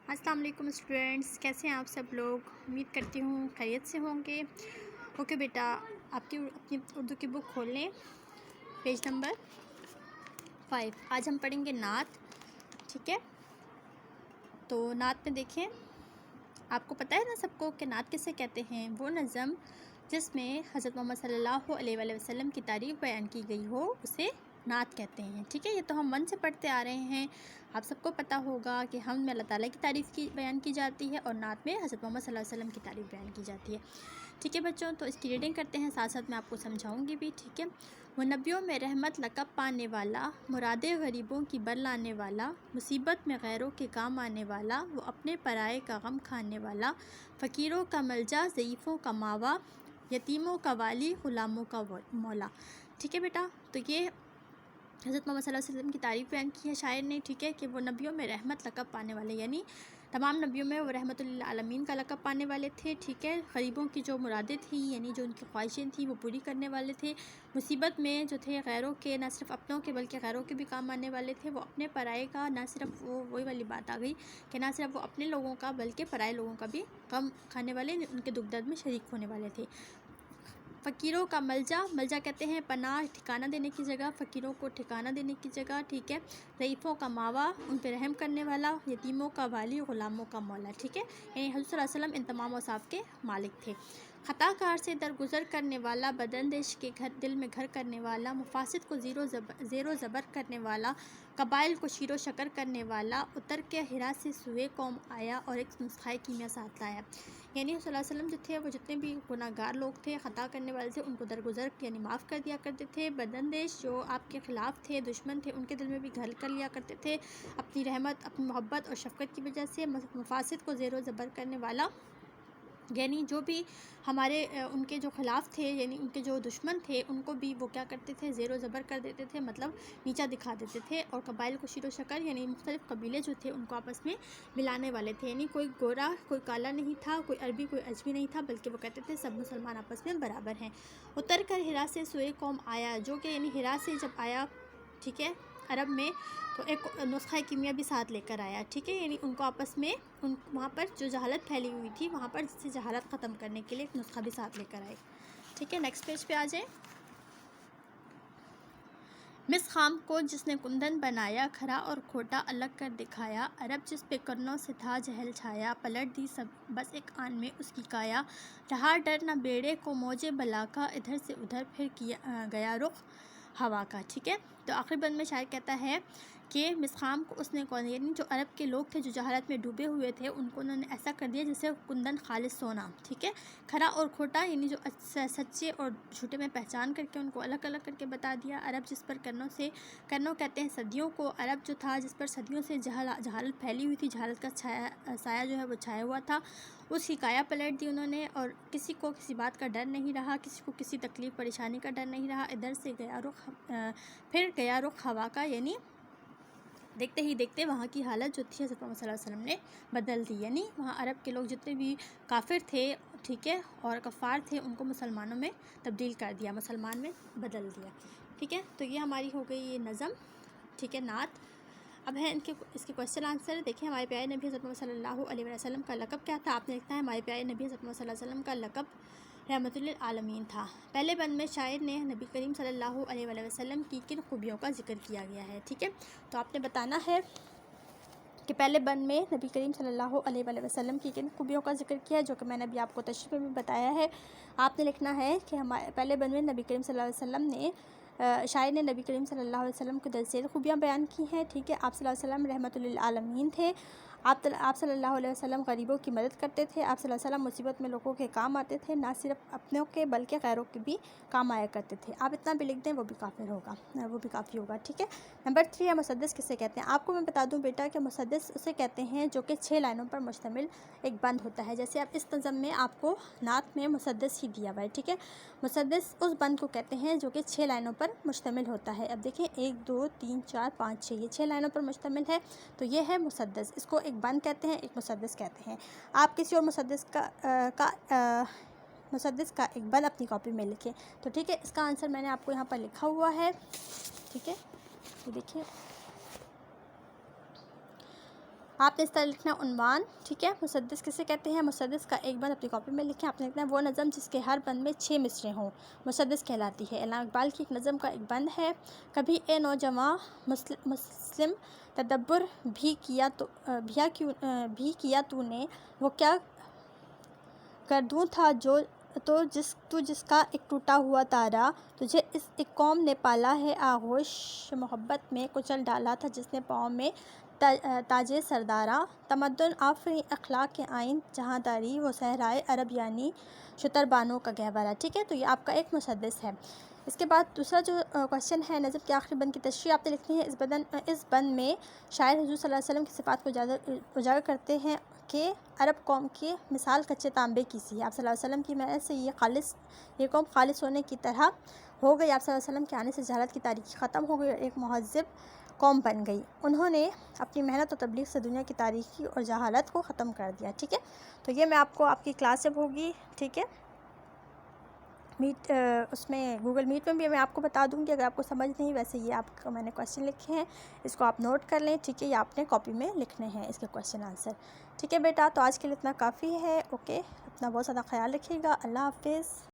अस्सलाम वालेकुम स्टूडेंट्स, कैसे हैं आप सब लोग। उम्मीद करती हूँ खैरियत से होंगे। ओके बेटा, आपकी अपनी उर्दू की बुक खोल लें, पेज नंबर 5। आज हम पढ़ेंगे नात। ठीक है, तो नात में देखें, आपको पता है ना सबको कि नात किसे कहते हैं। वो नज़म जिसमें हज़रत मोहम्मद सल्लल्लाहु अलैहि वसल्लम की तारीफ़ बयान की गई हो उसे नात कहते हैं। ठीक है, ये तो हम मन से पढ़ते आ रहे हैं। आप सबको पता होगा कि हम में अल्लाह ताला की तारीफ़ की बयान की जाती है और नात में हज़रत मोहम्मद सल्लल्लाहु अलैहि वसल्लम की तारीफ़ बयान की जाती है। ठीक है बच्चों, तो इसकी रीडिंग करते हैं, साथ साथ मैं आपको समझाऊंगी भी। ठीक है, वो नबियों में रहमत लक़ब पाने वाला, मुरादे गरीबों की बर लाने वाला, मुसीबत में गैरों के काम आने वाला, वो अपने पराए का गम खाने वाला, फ़कीरों का मलजा, ज़ईफ़ों का मावा, यतीमों का वाली, ग़ुलामों का मौला। ठीक है बेटा, तो ये हज़रत मोहम्मद सल्लल्लाहु अलैहि वसल्लम की तारीफ़ बयान की है शायर ने। ठीक है, कि वो नबियों में रहमत लक़ब पाने वाले, यानी तमाम नबियों में वो रहमतुल लिल आलमीन का लक़ब पाने वाले थे। ठीक है, गरीबों की जो मुरादें थी, यानी जो उनकी ख्वाहिशें थी, वो पूरी करने वाले थे। मुसीबत में जो थे गैरों के, न सिर्फ अपनों के बल्कि गैरों के भी काम आने वाले थे। वो अपने पराए का, न सिर्फ वो वही वाली बात आ गई कि न सिर्फ वो अपने लोगों का बल्कि पराए लोगों का भी गम खाने वाले, उनके दुख दर्द में शरीक होने वाले थे। फ़कीरों का मलजा, मलजा कहते हैं पनाह, ठिकाना देने की जगह, फ़कीरों को ठिकाना देने की जगह। ठीक है, ज़ईफ़ों का मावा, उन पर रहम करने वाला, यतीमों का वाली, ग़ुलामों का मौला। ठीक है, यानी हज़रत सल्लल्लाहु अलैहि वसल्लम इन तमाम औसाफ़ के मालिक थे। ख़ताकार से दरगुज़र करने वाला, बदअंदेश के घर दिल में घर करने वाला, मुफ़ासिद को ज़ेरो ज़बर करने वाला, कबाइल को शीरो शकर करने वाला, उतर के हिरा से सूए कौम आया और एक नुस्ख़ा कीमिया साथ लाया। यानी सल्लल्लाहु अलैहि वसल्लम जो थे वो जितने भी गुनाहगार लोग थे, ख़ता करने वाले थे, उनको दरगुज़र यानी माफ़ कर दिया करते थे। बदअंदेश जो आपके ख़िलाफ़ थे, दुश्मन थे, उनके दिल में भी घर कर लिया करते थे अपनी रहमत, अपनी मोहब्बत और शफ़क़त की वजह से। मुफ़ासिद को ज़ेरो ज़बर करने वाला, यानी जो भी हमारे उनके जो ख़िलाफ़ थे, यानी उनके जो दुश्मन थे, उनको भी वो क्या करते थे, ज़ेरो ज़बर कर देते थे, मतलब नीचा दिखा देते थे। और कबाइल को शीरो शकर, यानी मुख्तलिफ़ कबीले जो थे उनको आपस में मिलाने वाले थे। यानी कोई गोरा कोई काला नहीं था, कोई अरबी कोई अजमी नहीं था, बल्कि वो कहते थे सब मुसलमान आपस में बराबर हैं। उतर कर हिरा से सूए कौम आया, जो कि यानी हिरा से जब आया, ठीक है, अरब में, तो एक नुस्ख़ा कीमिया भी साथ लेकर आया। ठीक है, यानी उनको आपस में वहाँ पर जो जहालत फैली हुई थी, वहाँ पर जिससे जहालत ख़त्म करने के लिए एक नुस्ख़ा भी साथ लेकर आए। ठीक है, नेक्स्ट पेज पे आ जाए। मिस खाम को जिसने कुंदन बनाया, खरा और खोटा अलग कर दिखाया, अरब जिस पे कर्नों से था जहल छाया, पलट दी सब बस एक आन में उसकी काया, रहा डर न बेड़े को मौजे बला का, इधर से उधर फिर किया गया रुख हवा का। ठीक है, तो आखिरी बंद में शायर कहता है कि मिसखाम को उसने कौन, यानी जो अरब के लोग थे जो जहालत में डूबे हुए थे, उनको उन्होंने ऐसा कर दिया जैसे कुंदन खालिस सोना। ठीक है, खरा और खोटा, यानी जो सच्चे और झूठे में पहचान करके उनको अलग अलग करके बता दिया। अरब जिस पर कर्नों कहते हैं सदियों को, अरब जो था जिस पर सदियों से जहालत फैली हुई थी, जहालत का साया जो है वो छाया हुआ था, उसकी काया पलट दी उन्होंने। और किसी को किसी बात का डर नहीं रहा, किसी को किसी तकलीफ़ परेशानी का डर नहीं रहा। इधर से फिर गया रुख हवा का, यानी देखते ही देखते वहाँ की हालत जो थी हज़रत मोहम्मद सल्लल्लाहु अलैहि वसल्लम ने बदल दी। यानी वहाँ अरब के लोग जितने भी काफिर थे, ठीक है, और कफ़ार थे, उनको मुसलमानों में तब्दील कर दिया, मुसलमान में बदल दिया। ठीक है, तो ये हमारी हो गई ये नज़म, ठीक है, नात। अब है इसके क्वेश्चन आंसर। देखिए, हमारे प्यारे नबी हज़रत मोहम्मद सल्लल्लाहु अलैहि वसल्लम का लक़ब क्या था। आपने लिखना है हमारे प्यारे नबी हज़रत मोहम्मद सल्लल्लाहु अलैहि वसल्लम का लक़ब रहमतुल लिल आलमीन था। पहले बंद में शायर ने नबी करीम सल्लल्लाहु अलैहि वसल्लम की किन खूबियों का जिक्र किया गया है। ठीक है, तो आपने बताना है कि पहले बंद में नबी करीम सल्लल्लाहु अलैहि वसल्लम की किन खूबियों का जिक्र किया है, जो कि मैंने अभी आपको तशरीह में भी बताया है। आपने लिखना है कि हमारे पहले बंद में नबी करीम सल्लल्लाहु अलैहि वसल्लम ने शायर ने नबी करीम सल्लल्लाहु अलैहि वसल्लम के दरसेल खूबियाँ बयान की हैं। ठीक है, आप सल्लल्लाहु अलैहि वसल्लम रहमतुल लिल आलमीन थे। आप सल्लल्लाहु अलैहि वसल्लम गरीबों की मदद करते थे। आप सल्लल्लाहु अलैहि वसल्लम मुसीबत में लोगों के काम आते थे, ना सिर्फ अपनों के बल्कि गैरों के भी काम आया करते थे। आप इतना भी लिख दें वो भी काफ़ी होगा। ठीक है, नंबर 3 है मुसद्दस किसे कहते हैं। आपको मैं बता दूं बेटा कि मुसद्दस उसे कहते हैं जो कि 6 लाइनों पर मुश्तमिल एक बंद होता है। जैसे आप इस नज़म में आपको नात में मुसद्दस ही दिया हुआ है। ठीक है, मुसद्दस उस बंद को कहते हैं जो कि 6 लाइनों पर मुश्तमिल होता है। अब देखें, 1 2 3 4 5 6, ये 6 लाइनों पर मुश्तमिल है, तो ये है मुसद्दस। इसको एक बंद कहते हैं, एक मुसद्दस कहते हैं। आप किसी और मुसद्दस का एक बंद अपनी कॉपी में लिखें। तो ठीक है, इसका आंसर मैंने आपको यहाँ पर लिखा हुआ है। ठीक है, ये देखिए, آپ نے اس طرح لکھنا عنوان، ٹھیک ہے۔ مسدس کسے کہتے ہیں؟ مسدس کا ایک بند اپنی کاپی میں لکھیں۔ آپ نے لکھنا ہے وہ نظم جس کے ہر بند میں 6 مصرعے ہوں، مسدس کہلاتی ہے۔ علامہ اقبال کی ایک نظم کا ایک بند ہے، کبھی اے نوجواں مسلم تدبر بھی کیا تو نے، وہ کیا گردوں تھا تو جس کا ایک ٹوٹا ہوا تارا، تجھے اس ایک قوم نے پالا ہے آغوش محبت میں، کچل ڈالا تھا جس نے پاؤں میں تاج سردارا، تمدن آفریں اخلاق کے آئین جہاں داری، وہ صحرائے عرب یعنی شتر بانوں کا گہوارہ، ٹھیک ہے۔ تو یہ آپ کا ایک مسدس ہے۔ اس کے بعد دوسرا جو کوشچن ہے، نظم کے آخری بند کی تشریح آپ نے لکھنی ہے۔ اس بند میں شاعر حضور صلی اللہ علیہ وسلم کی صفات کو اجاگر کرتے ہیں کہ عرب قوم کی مثال کچے تانبے کی سی ہے۔ آپ صلی اللہ علیہ وسلم کی محنت سے یہ قوم خالص ہونے کی طرح ہو گئی۔ آپ صلی اللہ علیہ وسلم کے آنے سے جہالت کی تاریکی ختم ہو گئی اور ایک مہذب قوم بن گئی۔ انہوں نے اپنی محنت اور تبلیغ سے دنیا کی تاریکی اور جہالت کو ختم کر دیا، ٹھیک ہے۔ تو یہ میں آپ کو آپ کی کلاس جب ہوگی، ٹھیک ہے، اس میں گوگل میٹ میں بھی میں آپ کو بتا دوں گی، اگر آپ کو سمجھ نہیں، ویسے یہ آپ کو میں نے کویشچن لکھے ہیں، اس کو آپ نوٹ کر لیں، ٹھیک ہے۔ یہ آپ نے کاپی میں لکھنے ہیں اس کے کویشچن آنسر، ٹھیک ہے بیٹا۔ تو آج کے لیے اتنا کافی ہے، اوکے۔ اپنا بہت زیادہ خیال رکھیے گا، اللہ حافظ۔